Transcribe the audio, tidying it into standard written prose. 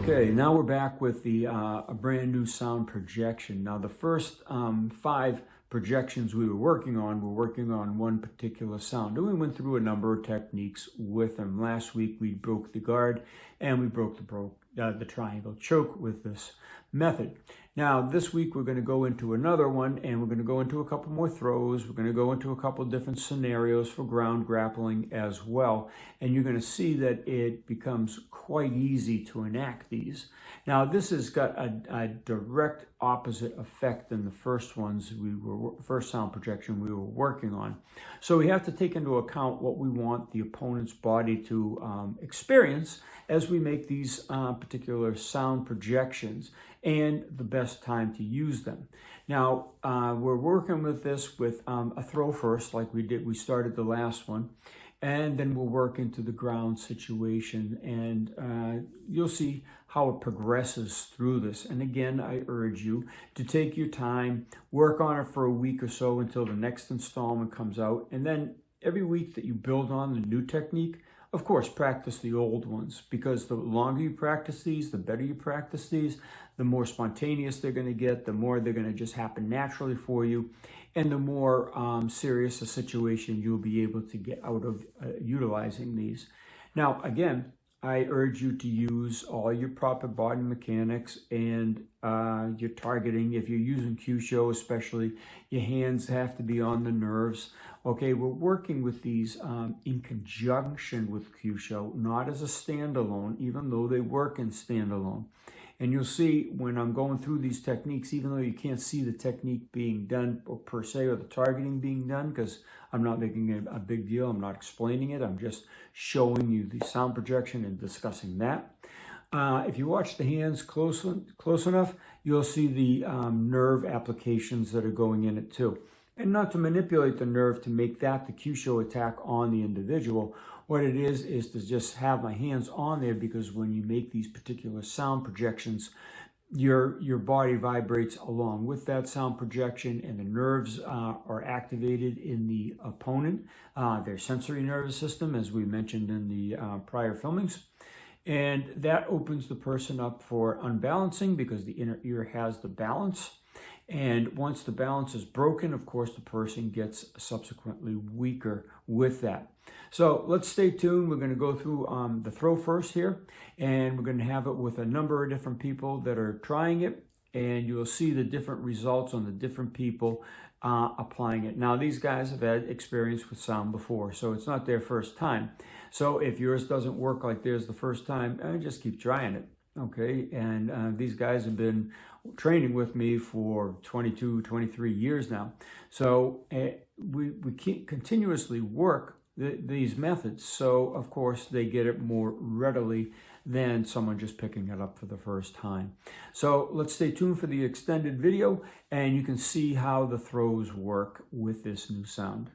Okay, now we're back with the a brand new sound projection. Now the first 5 projections we were working on one particular sound. And we went through a number of techniques with them. Last week we broke the guard and we broke the triangle choke with this method. Now this week we're going to go into another one, and we're going to go into a couple more throws. We're going to go into a couple different scenarios for ground grappling as well, and you're going to see that it becomes quite easy to enact these. Now this has got a direct opposite effect than the first ones first sound projection we were working on. So we have to take into account what we want the opponent's body to experience as we make these particular sound projections, and the best time to use them. Now, we're working with this with a throw first, like we did. We started the last one, and then we'll work into the ground situation, and you'll see how it progresses through this. And again, I urge you to take your time, work on it for a week or so until the next installment comes out, and then every week that you build on the new technique, of course, practice the old ones, because the longer you practice these, the better you practice these, the more spontaneous they're going to get, the more they're going to just happen naturally for you, and the more serious a situation you'll be able to get out of utilizing these. Now, again, I urge you to use all your proper body mechanics and your targeting. If you're using Kyusho especially, your hands have to be on the nerves. Okay, we're working with these in conjunction with Kyusho, not as a standalone, even though they work in standalone. And you'll see when I'm going through these techniques, even though you can't see the technique being done per se, or the targeting being done, because I'm not making it a big deal, I'm not explaining it, I'm just showing you the sound projection and discussing that. If you watch the hands close enough, you'll see the nerve applications that are going in it too. And not to manipulate the nerve to make that the Kyusho attack on the individual. What it is to just have my hands on there, because when you make these particular sound projections, your body vibrates along with that sound projection, and the nerves are activated in the opponent, their sensory nervous system, as we mentioned in the prior filmings. And that opens the person up for unbalancing, because the inner ear has the balance. And once the balance is broken, of course, the person gets subsequently weaker with that. So let's stay tuned. We're going to go through the throw first here, and we're going to have it with a number of different people that are trying it, and you'll see the different results on the different people applying it. Now, these guys have had experience with sound before, so it's not their first time. So if yours doesn't work like theirs the first time, just keep trying it. Okay, and these guys have been training with me for 22, 23 years now. So we continuously work these methods. So, of course, they get it more readily than someone just picking it up for the first time. So let's stay tuned for the extended video, and you can see how the throws work with this new sound.